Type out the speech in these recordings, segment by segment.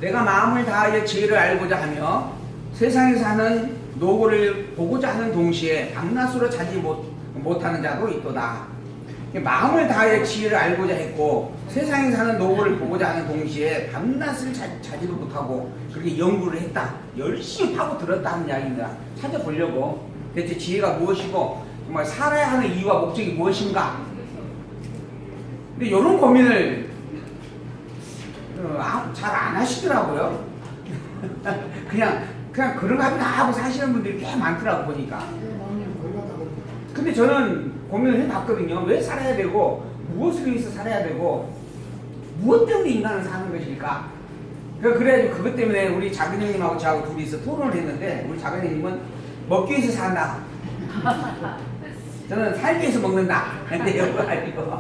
내가 마음을 다하여 지혜를 알고자 하며 세상에 사는 노고를 보고자 하는 동시에 밤낮으로 자지 못하는 자도 있도다. 마음을 다하여 지혜를 알고자 했고 세상에 사는 노고를 보고자 하는 동시에 밤낮을 자지도 못하고 그렇게 연구를 했다. 열심히 파고 들었다 하는 이야기입니다. 찾아보려고 대체 지혜가 무엇이고 정말 살아야 하는 이유와 목적이 무엇인가. 근데 이런 고민을 잘 안 하시더라고요. 그냥 그런가 보다 하고 사시는 분들이 꽤 많더라고 보니까. 근데 저는 고민을 해봤거든요. 왜 살아야 되고 무엇을 위해서 살아야 되고 무엇 때문에 인간은 사는 것일까. 그래가지고 그것 때문에 우리 작은 형님하고 저하고 둘이서 토론을 했는데 우리 작은 형님은 먹기 위해서 산다. 저는 살기 위해서 먹는다. 근데 여기 아니고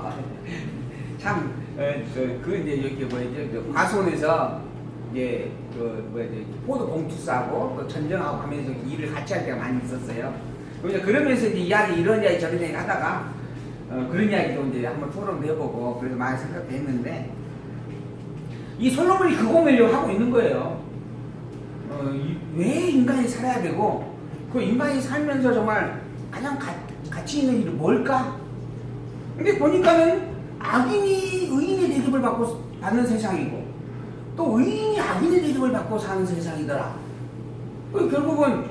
참 이제 여기 뭐지 과수원에서 이제 포도 봉투 싸고 또 전쟁하고 하면서 일을 같이 할 때가 많이 있었어요. 그러면서 이제 이런 이야기 저런 이야기 하다가 그런 이야기도 이제 한번 토론도 해보고 그래서 많이 생각도 했는데 이 솔로몬이 그 고민을 하고 있는 거예요. 왜 인간이 살아야 되고 그 인간이 살면서 정말 가장 가치 있는 일이 뭘까? 근데 보니까는 악인이 의인의 대접을 받는 세상이고 또 의인이 악인의 대접을 받고 사는 세상이더라. 결국은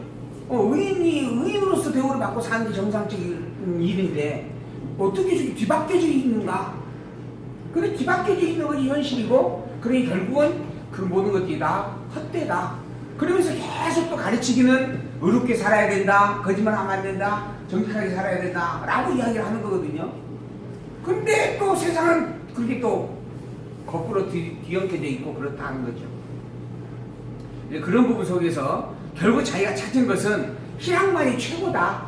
의인이 의인으로서 대우를 받고 사는 게 정상적인 일인데 어떻게 저기 뒤바뀌어져 있는가? 그래 뒤바뀌어져 있는 것이 현실이고 그러니 결국은 그 모든 것들이 다 헛되다. 그러면서 계속 또 가르치기는 의롭게 살아야 된다. 거짓말하면 안 된다. 정직하게 살아야 된다. 라고 이야기를 하는 거거든요. 근데 또 세상은 그렇게 또 거꾸로 뒤엉켜져 있고 그렇다는 거죠. 그런 부분 속에서 결국 자기가 찾은 것은 희락만이 최고다.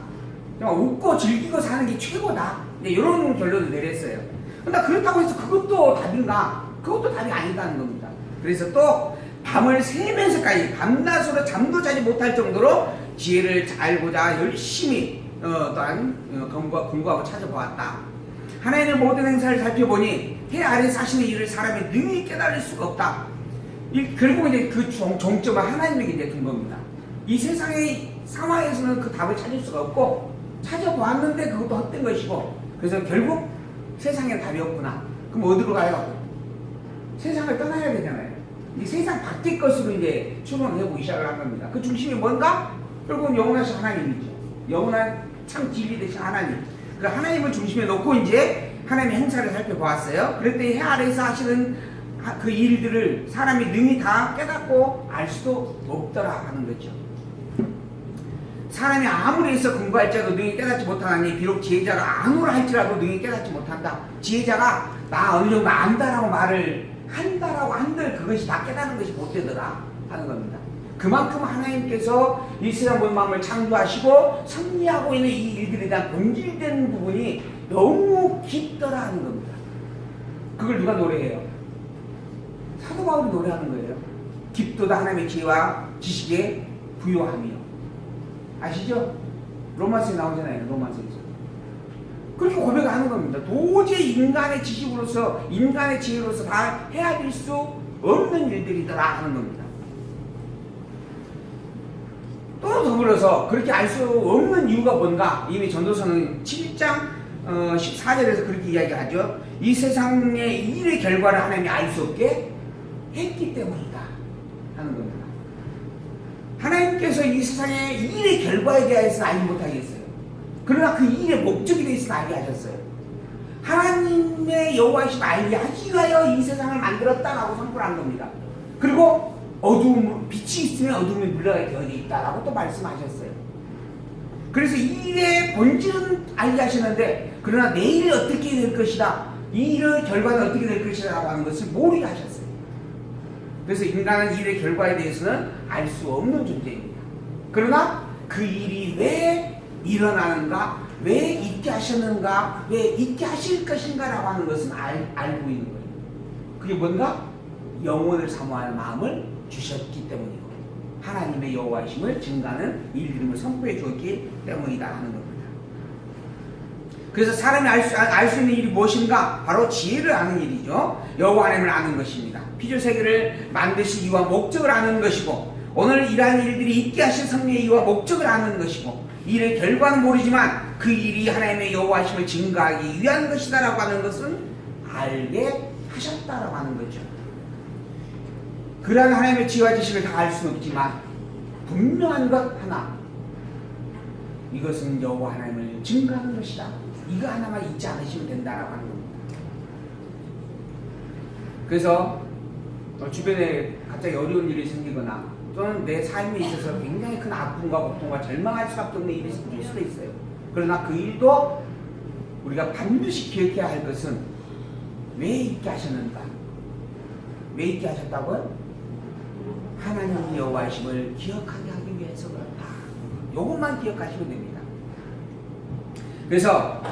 웃고 즐기고 사는 게 최고다. 이런 결론을 내렸어요. 근데 그렇다고 해서 그것도 답인가? 그것도 답이 아니다는 겁니다. 그래서 또 밤을 새면서까지 밤낮으로 잠도 자지 못할 정도로 지혜를 알고자 열심히 또한 공부하고 찾아보았다. 하나님의 모든 행사를 살펴보니 해 아래서 하시는 일을 사람이 능히 깨달을 수가 없다. 결국 이제 그 종점은 하나님에게 이제 둔 겁니다. 이 세상의 상황에서는 그 답을 찾을 수가 없고 찾아보았는데 그것도 헛된 것이고 그래서 결국 세상에 답이 없구나. 그럼 어디로 가요? 세상을 떠나야 되잖아요. 이 세상 밖의 것으로 이제 추론을 해보기 시작을 한 겁니다. 그 중심이 뭔가? 결국은 영원하신 하나님이죠. 영원한 참 진리 되신 하나님. 그 하나님을 중심에 놓고 이제 하나님의 행사를 살펴보았어요. 그랬더니 해 아래에서 하시는 그 일들을 사람이 능히 다 깨닫고 알 수도 없더라 하는 거죠. 사람이 아무리 해서 공부할지라도 능히 깨닫지 못하나니 비록 지혜자가 아무라 할지라도 능히 깨닫지 못한다. 지혜자가 나 어느 정도 안다라고 말을 한다라고 한들 그것이 다 깨닫는 것이 못 되더라 하는 겁니다. 그만큼 하나님께서 이 세상 본 마음을 창조하시고 섭리하고 있는 이 일들에 대한 본질된 부분이 너무 깊더라 하는 겁니다. 그걸 누가 노래해요? 사도 바울이 노래하는 거예요. 깊도다 하나님의 지혜와 지식에 부요하며. 아시죠? 로마서에 나오잖아요. 로마서에서. 그렇게 고백하는 겁니다. 도저히 인간의 지식으로서 인간의 지혜로서 다 헤아릴 수 없는 일들이더라 하는 겁니다. 또 더불어서 그렇게 알 수 없는 이유가 뭔가 이미 전도서는 7장 14절에서 그렇게 이야기하죠. 이 세상의 일의 결과를 하나님이 알 수 없게 했기 때문이다 하는 겁니다. 하나님께서 이 세상의 일의 결과에 대해서는 알지 못하겠어요. 그러나 그 일의 목적에 대해서는 알게 하셨어요. 하나님의 여호와이심 알게 하기 위하여 이 세상을 만들었다라고 선포한 겁니다. 그리고 빛이 있으면 어둠이 물러가게 되어 있다라고 또 말씀하셨어요. 그래서 이 일의 본질은 알게 하시는데 그러나 내일이 어떻게 될 것이다, 이 일의 결과는 어떻게 될 것이다 라고 하는 것을 모르게 하셨어요. 그래서 인간은 이 일의 결과에 대해서는 알 수 없는 존재입니다. 그러나 그 일이 왜 일어나는가, 왜 있게 하셨는가, 왜 있게 하실 것인가 라고 하는 것은 알고 있는 거예요. 그게 뭔가? 영혼을 사모하는 마음을 주셨기 때문이고 하나님의 여호와이심을 증가하는 일들임을 선포해 주었기 때문이다 하는 겁니다. 그래서 사람이 알 수 있는 일이 무엇인가? 바로 지혜를 아는 일이죠. 여호와 하나님을 아는 것입니다. 피조 세계를 만드신 이유와 목적을 아는 것이고, 오늘 이러한 일들이 있게 하신 성령의 이유와 목적을 아는 것이고, 이 일의 결과는 모르지만 그 일이 하나님의 여호와심을 증가하기 위한 것이다라고 하는 것은 알게 하셨다라고 하는 거죠. 그러한 하나님의 지혜와 지식을 다 알 수는 없지만 분명한 것 하나, 이것은 여호와 하나님을 증거하는 것이다. 이거 하나만 잊지 않으시면 된다라고 하는 겁니다. 그래서 주변에 갑자기 어려운 일이 생기거나 또는 내 삶에 있어서 굉장히 큰 아픔과 고통과 절망할 수밖에 없는 일이 생길 수도 있어요. 그러나 그 일도 우리가 반드시 기억해야 할 것은 왜 있게 하셨는가? 왜 있게 하셨다고요? 하나님 여호와이심을 기억하게 하기 위해서 그렇다. 이것만 기억하시면 됩니다. 그래서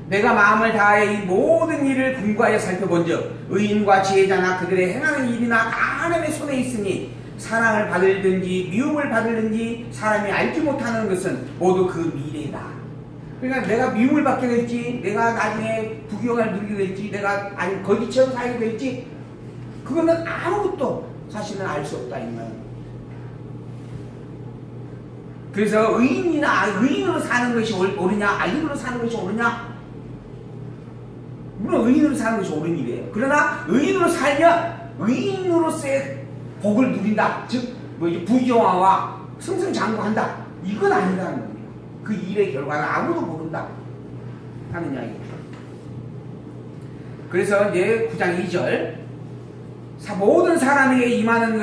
내가 마음을 다하여 이 모든 일을 궁구하여 살펴본즉 의인과 지혜자나 그들의 행하는 일이나 다 하나님의 손에 있으니 사랑을 받을든지 미움을 받을든지 사람이 알지 못하는 것은 모두 그 미래다. 그러니까 내가 미움을 받게 될지, 내가 나중에 부귀영화를 누리게 될지, 내가 아니 거지처럼 살게 될지, 그거는 아무것도 사실은 알 수 없다 이 말이에요. 그래서 의인으로 사는 것이 옳으냐, 악인으로 사는 것이 옳으냐? 물론 의인으로 사는 것이 옳은 일이에요. 그러나 의인으로 살면 의인으로서의 복을 누린다. 즉 부귀영화와 승승장구한다. 이건 아니라는 겁니다. 그 일의 결과는 아무도 모른다 하는 이야기죠. 그래서 이제 9장 2절 모든 사람에게 임하는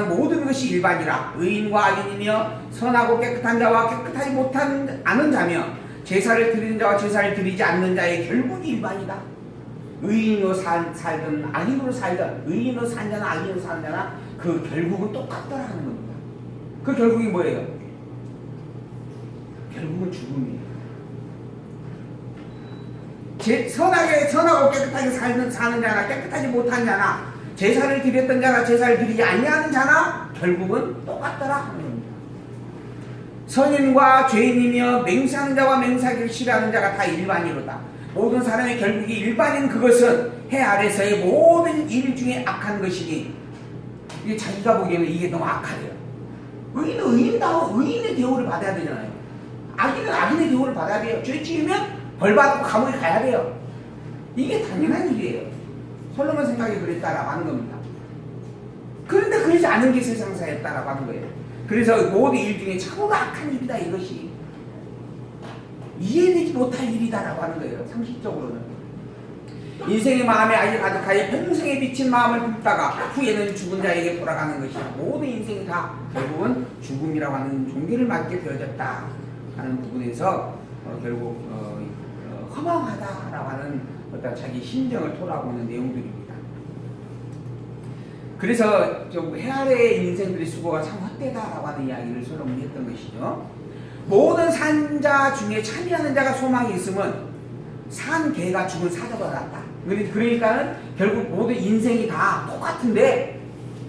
모든 것이 일반이라. 의인과 악인이며 선하고 깨끗한 자와 깨끗하지 못한 않은 자며 제사를 드리는 자와 제사를 드리지 않는 자의 결국이 일반이다. 의인으로 살든 악인으로 살든, 의인으로 산 자나 악인으로 사는 자나 그 결국은 똑같더라 하는 겁니다. 그 결국이 뭐예요? 결국은 죽음이에요. 선하고 깨끗하게 사는 자나 깨끗하지 못한 자나 제사를 드렸던 자나 제사를 드리지 아니하는 자나 결국은 똑같더라 하는 겁니다. 선인과 죄인이며 맹세하는 자와 맹세하기를 싫어하는 자가 다 일반이로다. 모든 사람의 결국이 일반인 그것은 해 아래서의 모든 일 중에 악한 것이니, 이게 자기가 보기에는 이게 너무 악하대요. 의인은 의인의 대우를 받아야 되잖아요. 악인은 악인의 대우를 받아야 돼요. 죄 지으면 벌 받고 감옥에 가야 돼요. 이게 당연한 일이에요. 솔로몬 생각이 그랬다라고 하는 겁니다. 그런데 그러지 않은 게 세상사였다라고 하는 거예요. 그래서 모든 일 중에 참으로 악한 일이다, 이것이. 이해되지 못할 일이다라고 하는 거예요. 상식적으로는. 인생의 마음에 아직 가득하여 평생에 비친 마음을 품다가 후에는 죽은 자에게 돌아가는 것이다. 모든 인생이 다 결국은 죽음이라고 하는 종교를 맞게 되어졌다 하는 부분에서 결국 허망하다라고 하는 어떤 자기 심정을 토로하고 있는 내용들입니다. 그래서 좀 해아래의 인생들의 수고가 참 헛되다라고 하는 이야기를 솔로몬이 했던 것이죠. 모든 산자 중에 참여하는 자가 소망이 있으면 산 개가 죽은 사자보다 낫다. 그러니까는 결국 모든 인생이 다 똑같은데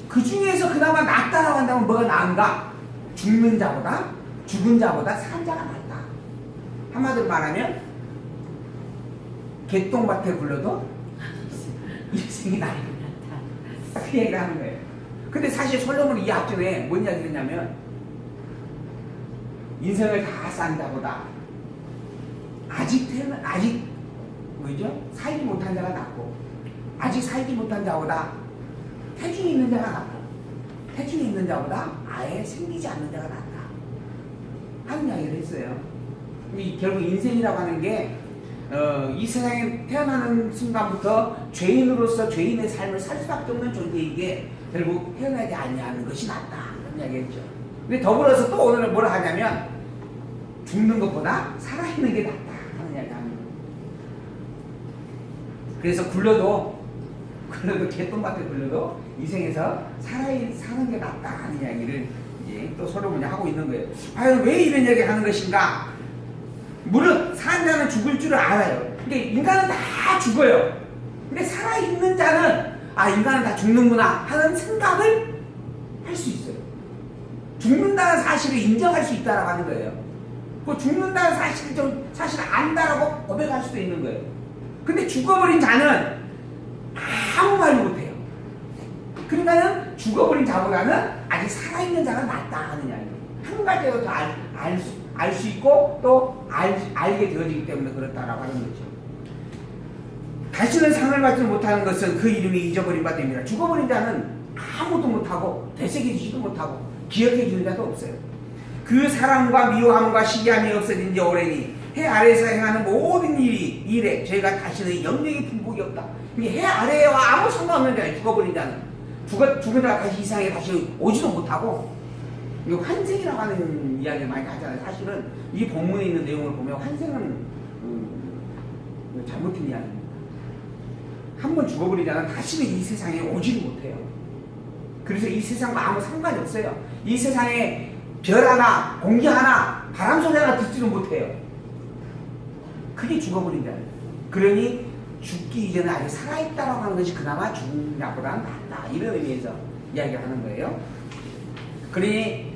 그 중에서 그나마 낫다라고 한다면 뭐가 나은가? 죽는 자보다 죽은 자보다 산 자가 낫다. 한마디로 말하면 개똥밭에 굴러도 인생이 나을 것 같다. 그 얘기를 하는 거예요. 근데 사실 솔로몬이 이 앞전에 뭔 이야기를 했냐면 인생을 다 산 자보다 아직 뭐죠? 살지 못한 자가 낫고, 아직 살지 못한 자보다 태중이 있는 자가 낫고, 태중이 있는 자보다 아예 생기지 않는 자가 낫다 하는 이야기를 했어요. 결국 인생이라고 하는 게 이 세상에 태어나는 순간부터 죄인으로서 죄인의 삶을 살 수밖에 없는 존재이기에 결국 태어나지 아니하는 것이 낫다 그런 이야기했죠. 근데 더불어서 또 오늘은 뭐라 하냐면 죽는 것보다 살아있는 게 낫다 하는 이야기를 합니다. 그래서 굴러도 개똥밭에 굴러도 인생에서 사는 게 낫다 하는 이야기를 이제 또 솔로몬이 하고 있는 거예요. 과연 왜 이런 이야기를 하는 것인가? 물론 사는 자는 죽을 줄을 알아요. 그러니까 인간은 다 죽어요. 근데 살아있는 자는 인간은 다 죽는구나 하는 생각을 할 수 있어요. 죽는다는 사실을 인정할 수 있다라고 하는 거예요. 그 죽는다는 사실을 사실 안다라고 고백할 수도 있는 거예요. 근데 죽어버린 자는 아무 말도 못해요. 그러니까는 죽어버린 자보다는 아직 살아있는 자가 낫다 하는 이야기예요. 한 가지라도 알 수 있고 또 알게 되어지기 때문에 그렇다라고 하는 거죠. 다시는 상을 받지 못하는 것은 그 이름이 잊어버린 바 됩니다. 죽어버린 자는 아무도 못하고 되새기지도 못하고 기억해주는 자도 없어요. 그 사랑과 미워함과 시기함이 없어진 지 오래니 해 아래에서 행하는 모든 일에 저희가 다시는 영영의 분복이 없다. 이게 해 아래와 아무 상관없는 자예요. 죽어버린 자는 죽은 자가 다시 이 세상에 다시 오지도 못하고, 이거 환생이라고 하는 이야기를 많이 하잖아요. 사실은 이 본문에 있는 내용을 보면 환생은 잘못된 이야기입니다. 한번 죽어버린 자는 다시는 이 세상에 오지를 못해요. 그래서 이 세상과 아무 상관이 없어요. 이 세상에 별 하나, 공기 하나, 바람 소리 하나 듣지도 못해요. 그게 죽어버린 자예요. 그러니 죽기 이전에 아직 살아있다라고 하는 것이 그나마 죽는 자보다는 낫다, 이런 의미에서 이야기를 하는 거예요. 그러니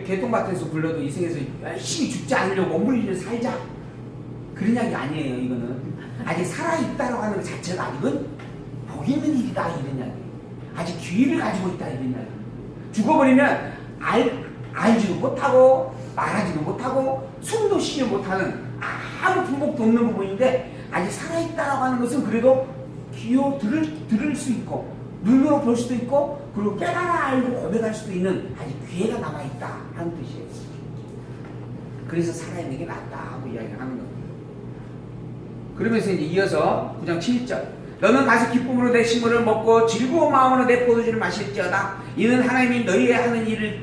개통밭에서 불러도 이 세상에서 열심히 죽지 않으려고 몸부림치며 살자, 그런 이야기 아니에요. 이거는 아직 살아있다라고 하는 것 자체가 이건 복 있는 일이다, 이런 이야기. 아직 기회를 가지고 있다, 이런 이야기. 죽어버리면 알지도 못하고 말하지도 못하고 숨도 쉬지 못하는 아무 품목도 없는 부분인데, 아직 살아있다라고 하는 것은 그래도 귀로 들을 수 있고 눈으로 볼 수도 있고 그리고 깨달아 알고 고백할 수도 있는 아직 기회가 남아있다 하는 뜻이에요. 그래서 살아있는 게 낫다 하고 이야기를 하는 겁니다. 그러면서 이제 이어서 9장 7절, 너는 가서 기쁨으로 내 식물을 먹고 즐거운 마음으로 내 포도주를 마실지어다. 이는 하나님이 너희의 하는 일을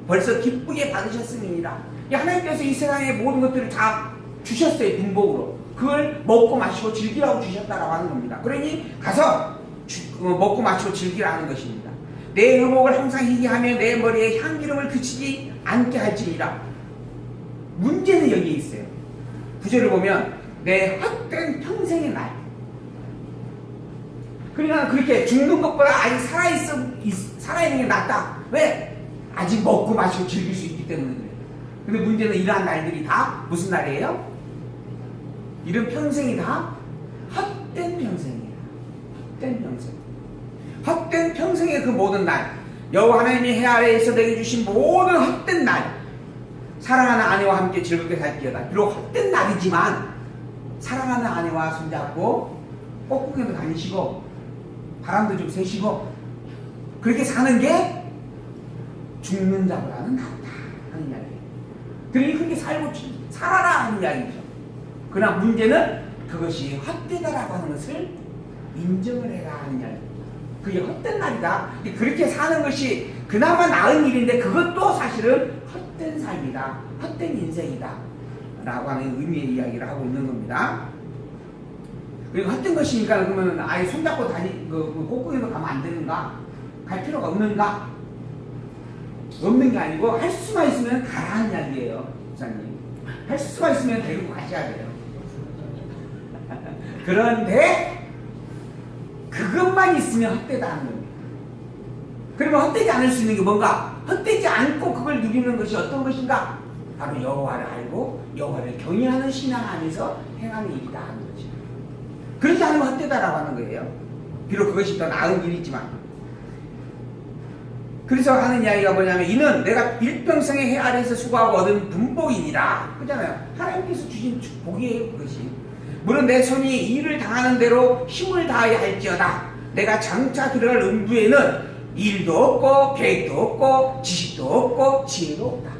벌써 기쁘게 받으셨음이니라. 하나님께서 이 세상의 모든 것들을 다 주셨어요. 분복으로. 그걸 먹고 마시고 즐기라고 주셨다라고 하는 겁니다. 그러니 가서 먹고 마시고 즐기라는 것입니다. 내 의복을 항상 희게 하며 내 머리에 향기름을 그치지 않게 할지니라. 문제는 여기에 있어요. 구절을 보면 내 헛된 평생의 날, 그러니까 그렇게 죽는 것보다 아직 살아있는 게 낫다. 왜? 아직 먹고 마시고 즐길 수 있기 때문에 그래요. 근데 문제는 이러한 날들이 다 무슨 날이에요? 이런 평생이 다 헛된 평생이에요. 헛된 평생. 헛된 평생의 그 모든 날, 여호와 하나님이 해 아래에서 내게 주신 모든 헛된 날, 사랑하는 아내와 함께 즐겁게 살기어다. 비록 헛된 날이지만 사랑하는 아내와 손잡고 꽃구경도 다니시고 바람도 좀 쐬시고 그렇게 사는 게 죽는 자보다는 낫다 하는 이야기예요. 그러니 그렇게 살아라 하는 이야기죠. 그러나 문제는 그것이 헛되다라고 하는 것을 인정을 해라 하는 이야기입니다. 그게 헛된 날이다. 그렇게 사는 것이 그나마 나은 일인데 그것도 사실은 헛된 삶이다, 헛된 인생이다 라고 하는 의미의 이야기를 하고 있는 겁니다. 그리고 헛된 것이니까 그러면 아예 손잡고 꽃구경도 가면 안 되는가? 갈 필요가 없는가? 없는 게 아니고 할 수만 있으면 가라는 이야기예요. 목사님, 할 수만 있으면 데리고 가셔야 돼요. 그런데 그것만 있으면 헛되다는 겁니다. 그러면 헛되지 않을 수 있는 게 뭔가? 헛되지 않고 그걸 누리는 것이 어떤 것인가? 바로 여호와를 알고 여호와를 경외하는 신앙 안에서 행하는 일이다 하는 거죠. 그렇지 않으면 헛되다라고 하는 거예요. 비록 그것이 더 나은 일이지만. 그래서 하는 이야기가 뭐냐면, 이는 내가 일평생의 해 아래에서 수고하고 얻은 분복이니라. 그렇잖아요. 하나님께서 주신 복이에요, 그것이. 물론 내 손이 일을 당하는 대로 힘을 다하여 할지어다. 내가 장차 들어갈 음부에는 일도 없고 계획도 없고 지식도 없고 지혜도 없다.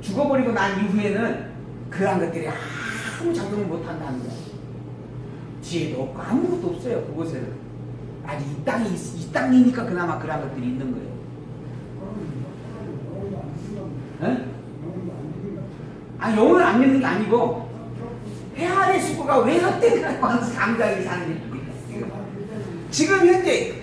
죽어버리고 난 이후에는 그러한 것들이 아무 작용을 못한다는 거야. 지혜도 없고 아무것도 없어요. 그곳에는 아직 이 땅이니까 그나마 그러한 것들이 있는 거예요. 영혼을 안 믿는 게 아니고 해 아래 수고가 왜 헛되냐고 하면서 감각이 사는 일입니다. 지금 현재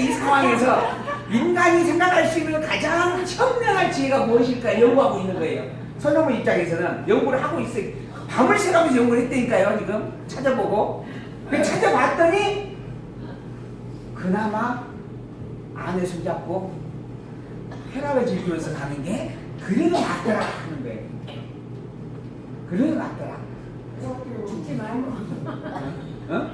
이 상황에서 인간이 생각할 수 있는 가장 현명한 지혜가 무엇일까 연구하고 있는 거예요. 선생님 입장에서는 연구를 하고 있어요. 밤을 새가면서 연구를 했다니까요. 지금 찾아보고 찾아봤더니 그나마 아내 손잡고 쾌락을 즐기면서 가는 게 그래도 낫더라 하는 거예요. 그래도 낫더라. 죽지 말고. 어?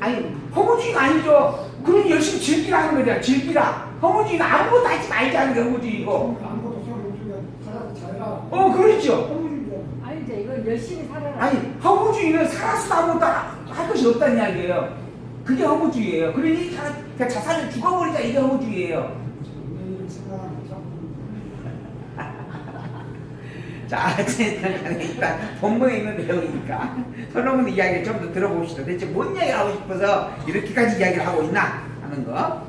아니 허무주의가 아니죠. 그럼 열심히 즐기라는 거잖아. 즐기라. 허무주의는 아무것도 하지 말자는 게 허무주의고. 아무것도 소리 살아도 잘라. 그렇죠. 아니 이제 이건 열심히 살아라. 아니 허무주의는 살아서도 아무것도 할 것이 없다는 이야기예요. 그게 허무주의예요. 그러니 그냥 자살을 죽어버리자 이게 허무주의예요. 자, 일단 본문에 있는 내용이니까 솔로몬 이야기를 좀 더 들어봅시다. 대체 뭔 이야기를 하고 싶어서 이렇게까지 이야기를 하고 있나 하는 거.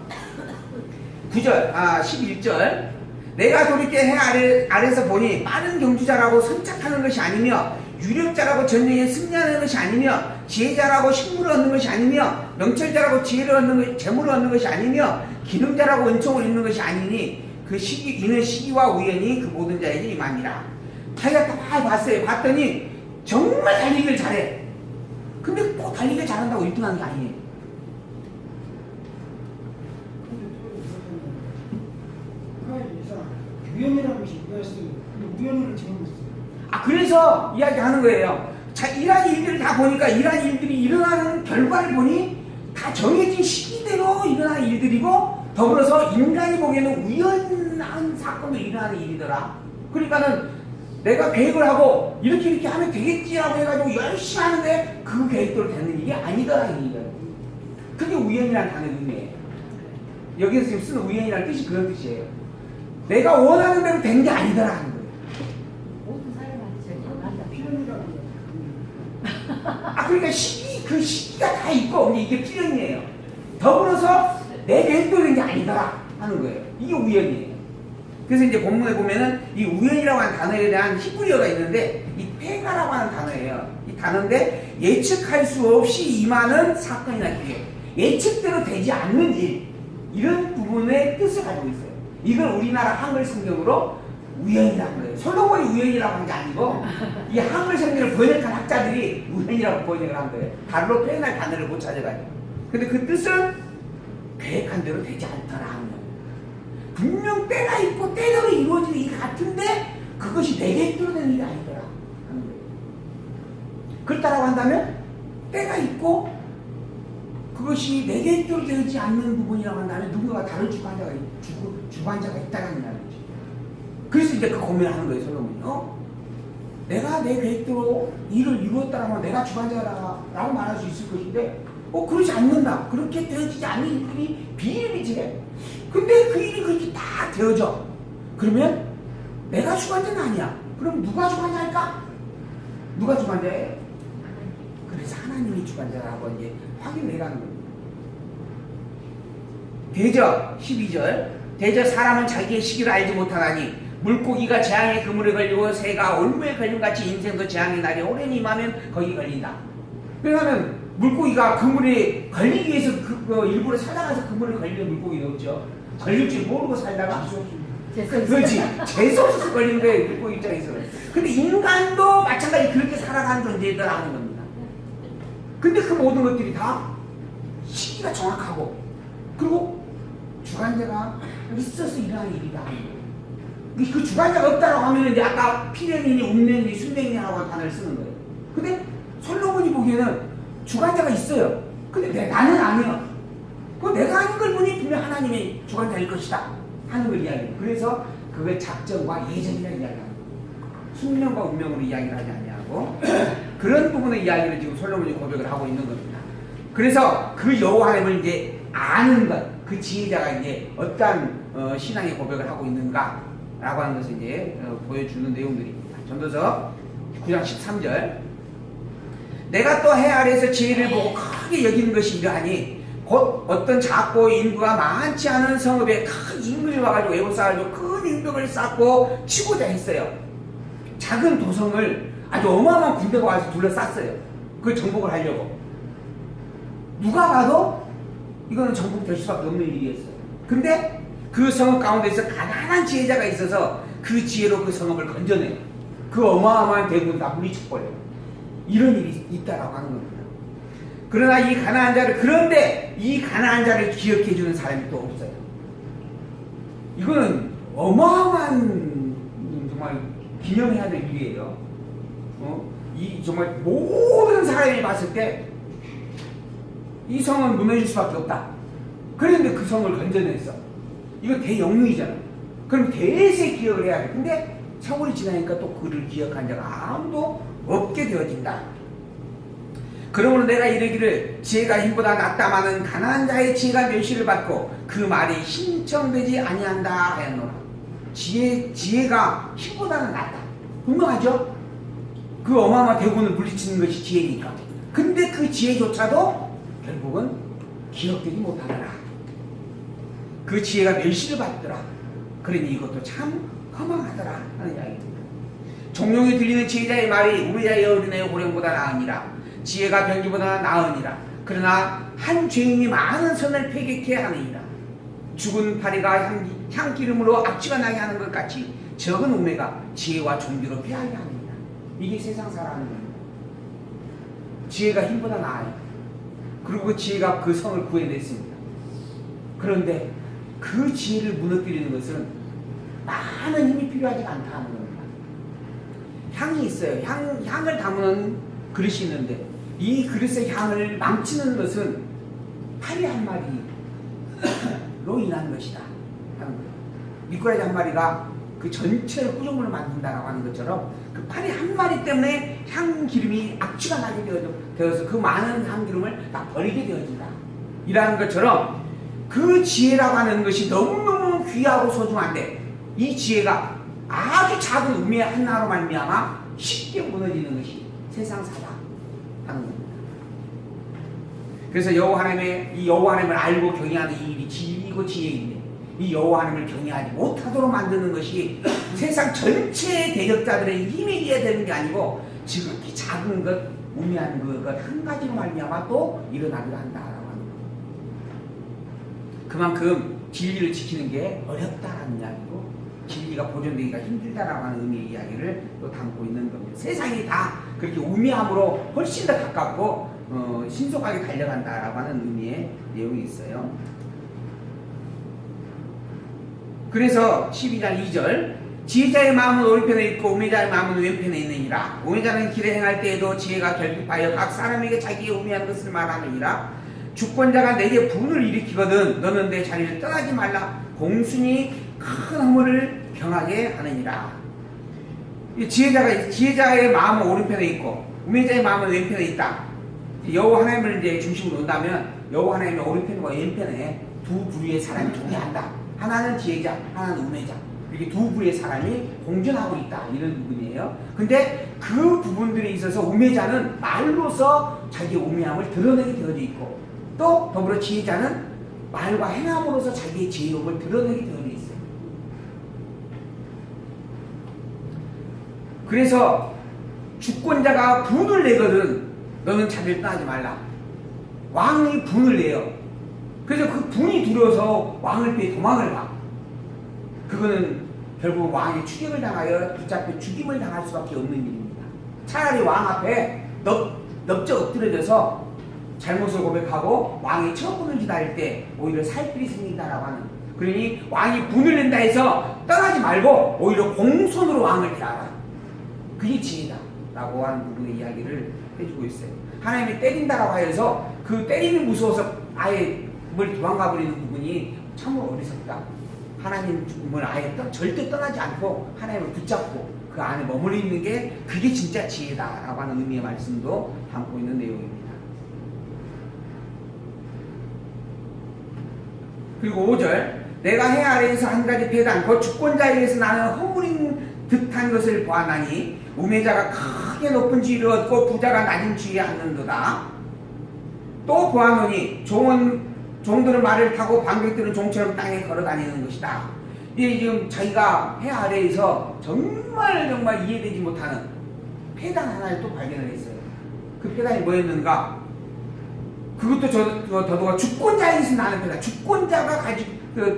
9절, 11절. 내가 돌이켜 해 아래서 보니 빠른 경주자라고 선착하는 것이 아니며 유력자라고 전쟁에 승리하는 것이 아니며 지혜자라고 식물을 얻는 것이 아니며 명철자라고 지혜를 얻는 것, 재물을 얻는 것이 아니며 기능자라고 은총을 얻는 것이 아니니 그 이는 시기와 우연히 그 모든 자에게 임하니라. 자기가 다 봤어요. 봤더니 정말 달리기를 잘해. 근데 꼭 달리기를 잘한다고 1등하는 게 아니에요. 우연이라는 것이 뭐였어요? 우연을 지금 그래서 이야기하는 거예요. 자, 이러한 일들을 다 보니까 이러한 일들이 일어나는 결과를 보니 다 정해진 시기대로 일어나는 일들이고 더불어서 인간이 보기에는 우연한 사건으로 일어나는 일이더라. 그러니까는 내가 계획을 하고 이렇게 하면 되겠지라고 해가지고 열심히 하는데 그 계획대로 되는 일이 아니더라 이 얘기예요. 그게 우연이라는 단어의 의미예요. 여기서 지금 쓰는 우연이라는 뜻이 그런 뜻이에요. 내가 원하는 대로 된 게 아니더라 하는 거예요. 모든 사람한테 필연이라는 거예요. 그러니까 그 시기가 다 있고 이게 필연이에요. 더불어서 내 계획대로 된 게 아니더라 하는 거예요. 이게 우연이에요. 그래서 이제 본문에 보면은 이 우연이라고 하는 단어에 대한 히브리어가 있는데 이 페가라고 하는 단어예요. 이 단어인데 예측할 수 없이 임하는 사건이나 기회, 예측대로 되지 않는 일, 이런 부분의 뜻을 가지고 있어요. 이걸 우리나라 한글 성경으로 우연이라고 해요. 솔로몬이 우연이라고 한 게 아니고 이 한글 성경을 번역한 학자들이 우연이라고 번역을 한 거예요. 바로 표현할 단어를 못 찾아가지고. 근데 그 뜻은 계획한 대로 되지 않더라 하는 거예요. 분명 때가 있고 때대로 이루어지는 일이 같은데 그것이 내 계획대로 되는 일이 아니더라 하는 거예요. 그렇다라고 한다면 때가 있고 그것이 내 계획대로 되지 않는 부분이라고 한다면 누군가가 다른 주관자가 있다는 말이지. 그래서 이제 그 고민을 하는 거예요, 솔로몬이. 내가 내 계획대로 일을 이루었다라면 내가 주관자라고 말할 수 있을 것인데 그러지 않는다. 그렇게 되어지지 않는 일들이 비일비재해. 근데 그 일이 그렇게 다 되어져. 그러면 내가 주관자는 아니야. 그럼 누가 주관자일까? 누가 주관자예요? 그래서 하나님이 주관자라고 이제 확인을 해가는 겁니다. 대저 12절. 대저 사람은 자기의 시기를 알지 못하나니 물고기가 재앙의 그물에 걸리고 새가 올무에 걸림같이 인생도 재앙의 날이 오랜 임하면 거기 걸린다. 그러면 물고기가 그물에 걸리기 위해서 일부러 살아가서 그물에 걸리는 물고기도 없죠. 걸릴 줄 모르고 살다가 그렇지. 재수없어서 걸리는 거예요. 물고기 입장에서. 근데 인간도 마찬가지 그렇게 살아가는 존재더라 하는 겁니다. 근데 그 모든 것들이 다 시기가 정확하고 그리고 주관자가 있어서 일어나는 일이다 하는 거예요. 그 주관자가 없다라고 하면 이제 아까 필연이니 운명이니 순명이라고 하는 단어를 쓰는 거예요. 근데 솔로몬이 보기에는 주관자가 있어요. 근데 나는 아니야. 내가 아닌 걸 보니 분명 하나님의 주관자일 것이다 하는 걸 이야기해요. 그래서 그걸 작정과 예정이라 이야기하는 거예요. 숙명과 운명으로 이야기를 하지 아니하고 그런 부분의 이야기를 지금 솔로몬이 고백을 하고 있는 겁니다. 그래서 그 여호와 하나님을 이제 아는 것, 그 지혜자가 이제 어떠한 신앙의 고백을 하고 있는가라고 하는 것을 이제 보여주는 내용들입니다. 전도서 9장 13절. 내가 또 해 아래에서 지혜를 보고 크게 여기는 것이 이러하니 곧 어떤 작고 인구가 많지 않은 성읍에 큰 임금이 와가지고 에워싸가지고 큰 인벽을 쌓고 치고자 했어요. 작은 도성을 아주 어마어마한 군대가 와서 둘러쌌어요. 그걸 정복을 하려고. 누가 봐도 이거는 정복될 수밖에 없는 일이었어요. 근데 그 성읍 가운데서 가난한 지혜자가 있어서 그 지혜로 그 성읍을 건져내요. 그 어마어마한 대군을 다 물리쳐버려요. 이런 일이 있다라고 하는 겁니다. 그러나 이 가난한 자를, 그런데 이 가난한 자를 기억해 주는 사람이 또 없어요. 이거는 어마어마한 정말 기념해야 될 일이에요. 이 정말 모든 사람이 봤을 때 이 성은 무너질 수밖에 없다. 그런데 그 성을 건져냈어. 이거 대영웅이잖아. 그럼 대세 기억을 해야 돼. 근데 세월이 지나니까 또 그를 기억한 자가 아무도 없게 되어진다. 그러므로 내가 이르기를 지혜가 힘보다 낫다마는 가난한 자의 지혜가 멸시를 받고 그 말이 신청되지 아니한다 하였노라. 지혜가 힘보다는 낫다. 분명하죠? 그 어마어마한 대군을 물리치는 것이 지혜니까. 근데 그 지혜조차도 결국은 기억되지 못하더라. 그 지혜가 멸시를 받더라. 그러니 이것도 참 허망하더라 하는 이야기입니다. 종용이 들리는 지혜자의 말이 우매자의 어린애의 호령보다 나으니라. 지혜가 병기보다 나으니라. 그러나 한 죄인이 많은 선을 패객해 하느니라. 죽은 파리가 향기름으로 악취가 나게 하는 것 같이 적은 우매가 지혜와 존귀로 패하게 합니다. 이게 세상 살아가는 겁니다. 지혜가 힘보다 나아요. 그리고 그 지혜가 그 성을 구해냈습니다. 그런데 그 지혜를 무너뜨리는 것은 많은 힘이 필요하지 않다는 겁니다. 향이 있어요. 향을 담는 그릇이 있는데 이 그릇의 향을 망치는 것은 파리 한 마리로 인한 것이다 하는 거예요. 미꾸라지 한 마리가 그 전체를 꾸중물로 만든다라고 하는 것처럼 그 파리 한 마리 때문에 향기름이 악취가 나게 되어서 그 많은 향기름을 다 버리게 되어진다. 이라는 것처럼 그 지혜라고 하는 것이 너무너무 귀하고 소중한데 이 지혜가 아주 작은 우매 하나로 말미암아 쉽게 무너지는 것이 세상사다 하는 겁니다. 그래서 여호와 하나님의 이 여호와 하나님을 알고 경외하는 이 일이 진리고 지혜인데 이 여호와 하나님을 경외하지 못하도록 만드는 것이 세상 전체의 대적자들의 힘이 되어야 되는 게 아니고 지극히 작은 것, 우매한 것 한 가지로 말미암아 또 일어나기도 한다라고 하는 겁니다. 그만큼 진리를 지키는 게 어렵다라는 이야기고 진리가 보존되기가 힘들다라고 하는 의미의 이야기를 또 담고 있는 겁니다. 세상이 다 그렇게 우매함으로 훨씬 더 가깝고 신속하게 달려간다라고 하는 의미의 내용이 있어요. 그래서 12장 2절 지혜자의 마음은 오른편에 있고 우매자의 마음은 왼편에 있느니라. 우매자는 길에 행할 때에도 지혜가 결핍하여 각 사람에게 자기의 우매한 것을 말하느니라. 주권자가 내게 분을 일으키거든 너는 내 자리를 떠나지 말라. 공순이 큰 허물을 경하게 하느니라. 지혜자의 마음은 오른편에 있고 우매자의 마음은 왼편에 있다. 여호와 하나님을 이제 중심으로 논다면 여호와 하나님의 오른편과 왼편에 두 부류의 사람이 존재한다. 하나는 지혜자, 하나는 우매자. 이렇게 두 부류의 사람이 공존하고 있다. 이런 부분이에요. 근데 그 부분들에 있어서 우매자는 말로서 자기의 우매함을 드러내게 되어져 있고 또 더불어 지혜자는 말과 행함으로서 자기의 지혜욕을 드러내게 되어져 있어요. 그래서 주권자가 분을 내거든 너는 자리를 떠나지 말라. 왕이 분을 내요. 그래서 그 분이 두려워서 왕을 피해 도망을 가. 그거는 결국 왕의 추격을 당하여 붙잡혀 죽임을 당할 수밖에 없는 일입니다. 차라리 왕 앞에 넙적 엎드려져서 잘못을 고백하고 왕의 처분을 기다릴 때 오히려 살 길이 생긴다라고 하는. 그러니 왕이 분을 낸다 해서 떠나지 말고 오히려 공손으로 왕을 피하라. 그게 지혜다라고 하는 부분의 이야기를 해주고 있어요. 하나님이 때린다라고 하여서 그 때림이 무서워서 아예 뭘 도망가 버리는 부분이 참으로 어리석다. 하나님을 아예 절대 떠나지 않고 하나님을 붙잡고 그 안에 머물러 있는 게 그게 진짜 지혜다라고 하는 의미의 말씀도 담고 있는 내용입니다. 그리고 5절 내가 해 아래에서 한 가지 배단 곧 주권자에 의해서 나는 허물인 듯한 것을 보았나니 우매자가 크게 높은 지위를 얻고 부자가 낮은 지위에 앉는도다. 또 보았노니 종들은 말을 타고 방백들은 종처럼 땅에 걸어다니는 것이다. 이게 지금 자기가 해 아래에서 정말 이해되지 못하는 폐단 하나를 또 발견을 했어요. 그 폐단이 뭐였는가? 그것도 더더가 주권자에서 나는 폐단.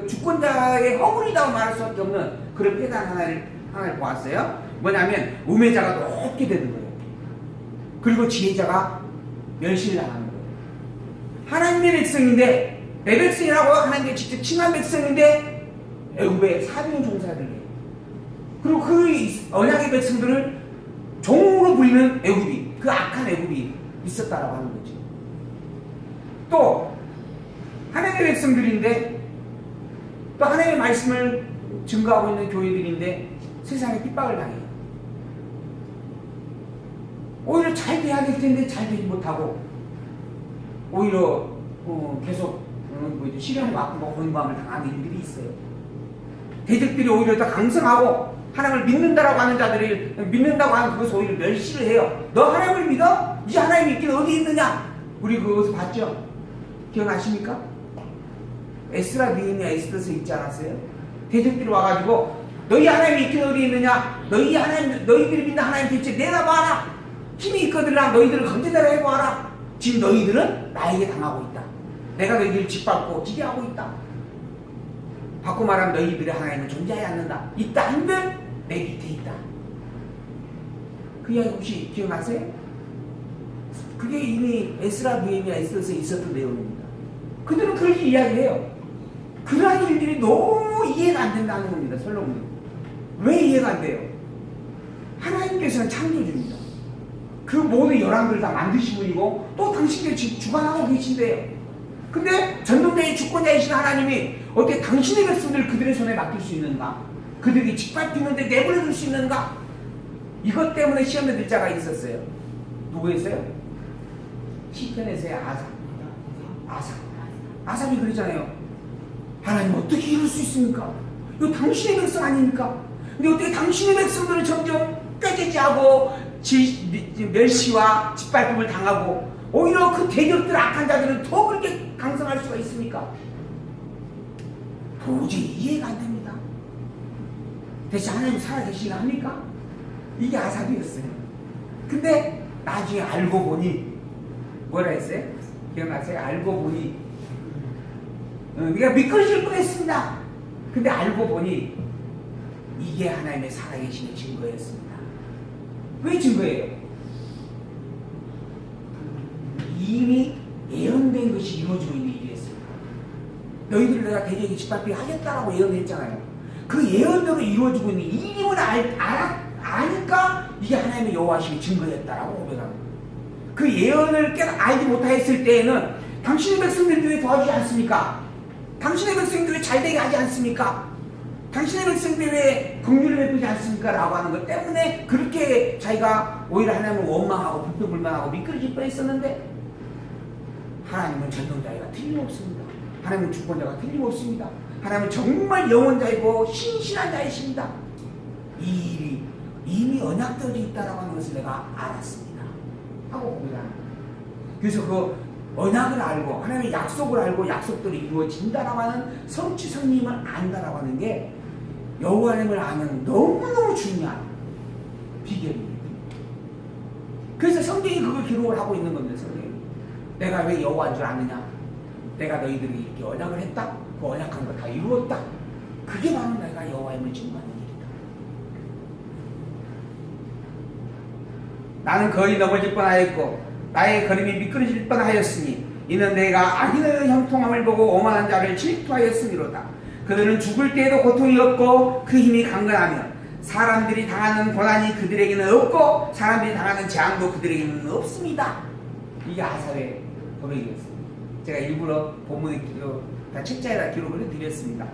주권자의 허물이라고 말할 수밖에 없는 그런 폐단 하나를 보았어요. 뭐냐면 우매자가 높게 되는 거예요. 그리고 지혜자가 멸시를 당하는 거예요. 하나님의 백성인데 내 백성이라고 하나님께 직접 칭한 백성인데 애굽의 사병 종사를 해요. 그리고 그 언약의 백성들을 종으로 부리는 애굽이, 그 악한 애굽이 있었다라고 하는 거죠. 또 하나님의 백성들인데 또 하나님의 말씀을 증거하고 있는 교회들인데 세상에 핍박을 당해요. 오히려 잘 돼야 될 텐데 잘 되지 못하고 오히려 계속 시련을 맞고 권고함을 당하는 일들이 있어요. 대적들이 오히려 더 강성하고 하나님을 믿는다라고 하는 자들이 믿는다고 하는 그것을 오히려 멸시를 해요. 너 하나님을 믿어? 이 하나님 믿기는 어디 있느냐? 우리 그것을 봤죠? 기억나십니까? 에스라 느헤미야 에스더서 있지 않았어요? 대적들이 와가지고 너희 하나님 믿기는 어디 있느냐? 너희들이 믿는 하나님 대체 내다봐라. 힘이 있거든라. 너희들을 건져내라 해보아라. 지금 너희들은 나에게 당하고 있다. 내가 너희들을 짓밟고 지배하고 있다. 바꿔 말하면 너희들의 하나님은 존재하지 않는다. 있다 한들 내 밑에 있다. 그 이야기 혹시 기억나세요? 그게 이미 에스라 느헤미야 에스더서에 있었던 내용입니다. 그들은 그렇게 이야기해요. 그러한 일들이 너무 이해가 안 된다는 겁니다. 솔로몬은. 왜 이해가 안 돼요? 하나님께서는 창조주입니다. 그 모든 열왕들을 다 만드신 분이고 또 당신들이 주관하고 계신데요. 근데 전능자의 주권자이신 하나님이 어떻게 당신의 백성들을 그들의 손에 맡길 수 있는가? 그들이 짓밟히는데 내버려둘 수 있는가? 이것 때문에 시험에 들 자가 있었어요. 누구였어요? 시편에서의 아삽이 그러잖아요. 하나님 어떻게 이럴 수 있습니까? 이거 당신의 백성 아닙니까? 근데 어떻게 당신의 백성들을 점점 꾀죄죄하고 멸시와 짓밟음을 당하고 오히려 그 대적들 악한 자들은 더 그렇게 강성할 수가 있습니까? 도저히 이해가 안 됩니다. 대체 하나님 살아계시나 합니까? 이게 아삽이었어요. 근데 나중에 알고 보니 뭐라 했어요? 기억나세요? 알고 보니 네가 미끄러질 뻔했습니다. 근데 알고 보니 이게 하나님의 살아계심의 증거였습니다. 왜 증거예요? 이미 예언된 것이 이루어지고 있는 일이었습니다. 너희들 내가 대적에 짓밟히게 하겠다라고 예언했잖아요. 그 예언대로 이루어지고 있는 이임을 아니까 이게 하나님의 여호와심의 증거였다라고 고백합니다. 그 예언을 알지 못하였을 때에는 당신의 백성들이 왜 도와주지 않습니까? 당신의 백성들이 왜 잘되게 하지 않습니까? 당신의 백성들이 왜 긍휼을 베푸지 않습니까? 라고 하는 것 때문에 그렇게 자기가 오히려 하나님을 원망하고 불평불만하고 미끄러질 뻔했었는데 하나님은 전능자가 틀림없습니다. 하나님은 주권자가 틀림없습니다. 하나님은 정말 영원자이고 신실한 자이십니다. 이 일이 이미 언약되어 있다라고 하는 것을 내가 알았습니다. 하고 고백합니다. 그래서 그 언약을 알고 하나님의 약속을 알고 약속들이 이루어진다라고 하는 성취 성님을 안다라고 하는 게 여호와 하나님을 아는 너무너무 중요한 비결입니다. 그래서 성경이 그걸 기록을 하고 있는 겁니다. 성경이. 내가 왜 여호와인 줄 아느냐? 내가 너희들에게 이렇게 언약을 했다. 그 언약한 거 다 이루었다. 그게 바로 내가 여호와임을 증거하는 일이다. 나는 거의 넘어질 뻔하였고 나의 걸음이 미끄러질 뻔하였으니 이는 내가 악인의 형통함을 보고 오만한 자를 질투하였음이로다. 그들은 죽을 때에도 고통이 없고 그 힘이 강건하며 사람들이 당하는 고난이 그들에게는 없고 사람들이 당하는 재앙도 그들에게는 없습니다. 이게 아삽의 고백이었습니다. 제가 일부러 본문에 다 책자에다 기록을 해드렸습니다.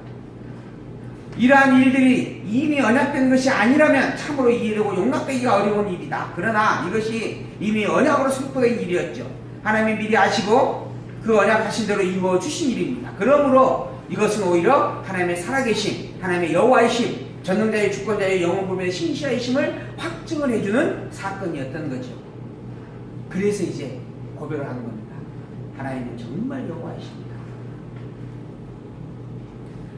이러한 일들이 이미 언약된 것이 아니라면 참으로 이해되고 용납되기가 어려운 일이다. 그러나 이것이 이미 언약으로 선포된 일이었죠. 하나님이 미리 아시고 그 언약하신 대로 이루어 주신 일입니다. 그러므로 이것은 오히려 하나님의 살아계심, 하나님의 여호와이심, 전능자의 주권자의 영원불변의 신실하심을 확증을 해주는 사건이었던 거죠. 그래서 이제 고백을 하는 겁니다. 하나님은 정말 여호와이십니다.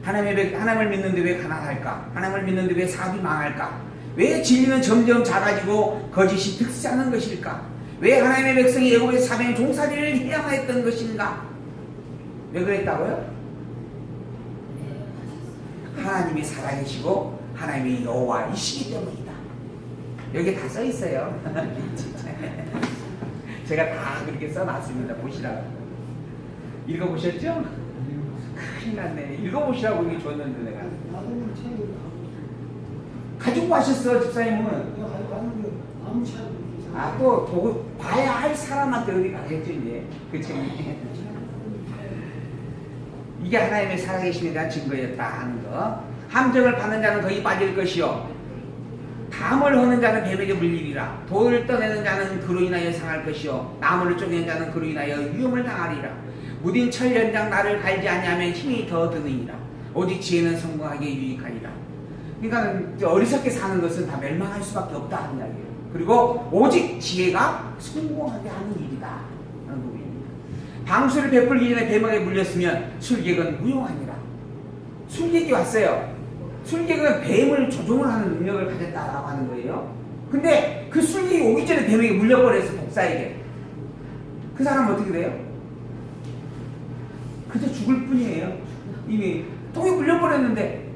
하나님을 믿는데 왜 가난할까? 하나님을 믿는데 왜 사업이 망할까? 왜 진리는 점점 작아지고 거짓이 득세하는 것일까? 왜 하나님의 백성이 애굽의 사병 종살이를 해야 했던 것인가? 왜 그랬다고요? 하나님이 살아계시고 하나님이 여호와이시기 때문이다. 여기 다 써 있어요. 제가 다 그렇게 써놨습니다. 보시라고. 읽어보셨죠? 큰일 났네. 읽어보시라고 이게 줬는데 내가. 나는 책을 가지고 가셨어, 집사님은. 내가 가는 게 아무 차이도 없어. 아, 또 보고 봐야 할 사람한테 어디 가겠죠, 이제. 그 책이. 이게 하나님의 살아계심에 대한 증거였다 하는 거. 함정을 받는 자는 거기 빠질 것이요. 담을 허는 자는 뱀에게 물리리라. 돌을 떠내는 자는 그로 인하여 상할 것이요. 나무를 쪼개는 자는 그로 인하여 위험을 당하리라. 무딘 철 연장 나를 갈지 아니하면 힘이 더 드느니라. 오직 지혜는 성공하게 유익하리라. 그러니까 어리석게 사는 것은 다 멸망할 수밖에 없다 하는 이야기예요. 그리고 오직 지혜가 성공하게 하는 일이다 하는 부분입니다. 방수를 베풀기 전에 뱀에게 물렸으면 술객은 무용하니라. 술객이 왔어요. 술객은 뱀을 조종을 하는 능력을 가졌다라고 하는 거예요. 근데 그 술객이 오기 전에 뱀에게 물려버렸어, 독사에게. 그 사람은 어떻게 돼요? 그저 죽을 뿐이에요. 이미 통에 물려버렸는데,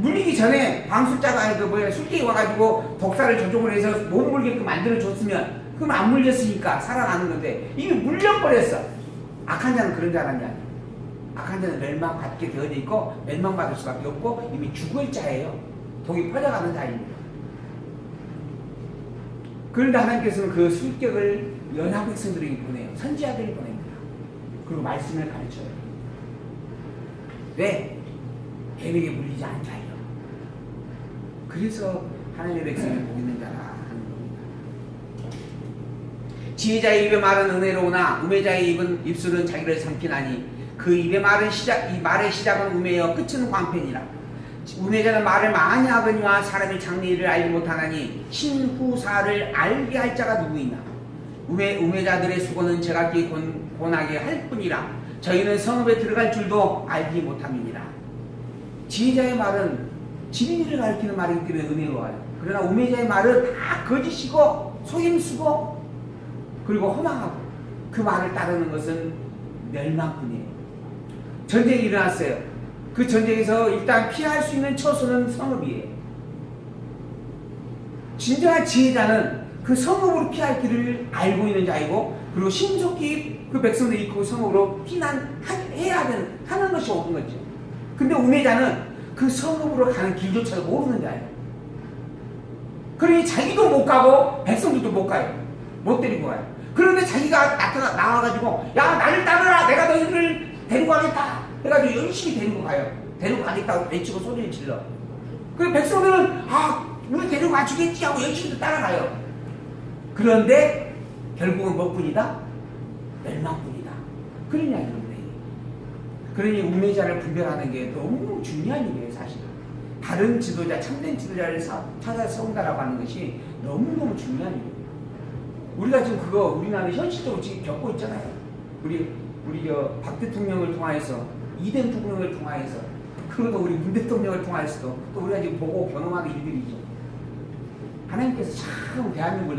물리기 전에 방수자가 술객이 와가지고 독사를 조종을 해서 못 물게끔 만들어줬으면, 그럼 안 물렸으니까 살아나는 건데, 이미 물려버렸어. 악한 자는 그런 자는 아니야. 악한 자는 멸망받게 되어져 있고 멸망받을 수밖에 없고 이미 죽을 자예요. 독이 퍼져가는 자입니다. 그런데 하나님께서는 그 술객을 연합 백성들에게 보내요. 선지자들이 보냅니다. 그리고 말씀을 가르쳐요. 왜? 뱀에게 물리지 않자요. 그래서 하나님의 백성이 복 있는 자라 하는 겁니다. 지혜자의 입의 말은 은혜로우나 우매자의 입술은 자기를 삼키나니 그 입의 말은 이 말의 시작은 우매여 끝은 광팬이라. 우매자는 말을 많이 하거니와 사람이 장래일을 알지 못하나니 신후사를 알게 할 자가 누구이나. 우매자들의 수고는 제각기 고나게 할 뿐이라. 저희는 성읍에 들어갈 줄도 알지 못함이니라. 지혜자의 말은 진리를 가리키는 말이기 때문에 은혜로워요. 그러나 우매자의 말은 다 거짓이고 속임수고 그리고 허망하고 그 말을 따르는 것은 멸망뿐이에요. 전쟁이 일어났어요. 그 전쟁에서 일단 피할 수 있는 처소는 성읍이에요. 진정한 지혜자는 그 성읍으로 피할 길을 알고 있는 자이고, 그리고 신속히 그 백성들이 이끌고 성읍으로 피난해야 하는 것이 옳은 거죠. 근데 우매자는 그 성읍으로 가는 길조차도 모르는 자예요. 그러니 자기도 못 가고 백성들도 못 가요. 못 데리고 가요. 그런데 자기가 나와가지고 야 나를 따르라, 내가 너희를 데리고 가겠다 해가지고 열심히 데리고 가요. 데리고 가겠다고 외치고 소리를 질러. 그 백성들은 우리 데리고 가주겠지 하고 열심히 따라가요. 그런데 결국은 뭐뿐이다? 멸망뿐이다. 그런 이야기입니다. 그러니 우매자를 분별하는 게 너무 중요한 일이에요, 사실은. 다른 지도자, 참된 지도자를 찾아 세운다라고 하는 것이 너무너무 중요한 일이에요. 우리가 지금 그거 우리나라 현실적으로 지금 겪고 있잖아요. 우리 박 대통령을 통하여서, 이 대통령을 통하여서, 그것도 우리 문 대통령을 통하여서도 또 우리가 지금 보고 경험하는 일들이죠. 하나님께서 참 대한민국을